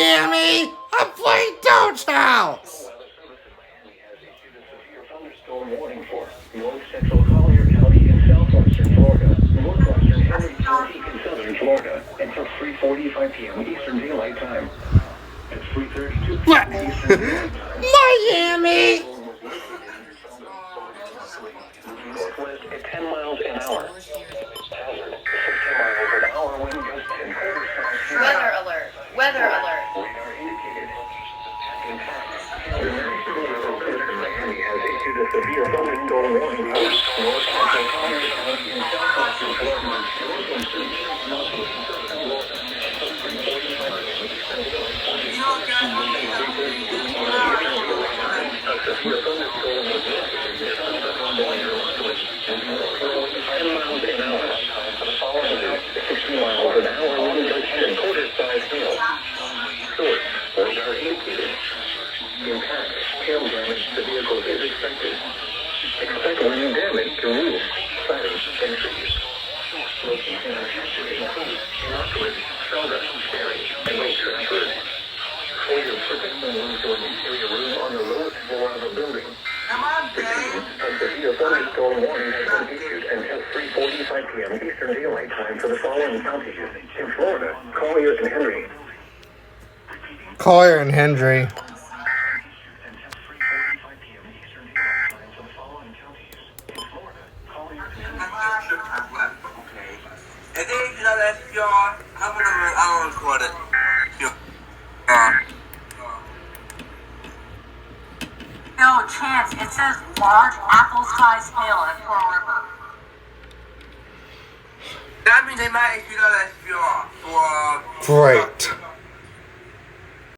Miami! I'm playing Doge's house! Thunderstorm warning for north central Collier County in southwestern Florida, northwestern Henry County in southern Florida, until 3:45 p.m. Eastern Daylight Time. At 3:32 What? p.m. Eastern Daylight Time. Miami! Northwest at 10 miles an hour. Hazard, 60 miles an hour, wind gusts 10 quarter south. Weather alert. Weather alert. Radar indicated. In fact, the National Weather Service in Miami has issued a severe thunderstorm warning for north central Collier County in southwestern Florida. A severe thunderstorm was listed in southwestern Florida. 10 miles an hour. Following 60 miles an hour, wind gusts 10 quarter size hail. Source, radar indicated. Impact, hail damage to vehicles is expected. Expect wind damage to roofs, siding, and trees. Location of hazard includes innocuous, sawdust, bearing, and weight transfer. Failure to protect the roof or interior room on the lowest floor of a building. A severe thunderstorm warning has been issued until 3:45 p.m. Eastern Daylight Time for the following counties. In Florida, Collier and Henry. Collier and Hendry. And then, you know, that's y'all. I don't record it. No chance. It says large apple-sized hail at Pearl River. That means they might issue that SPR for Great.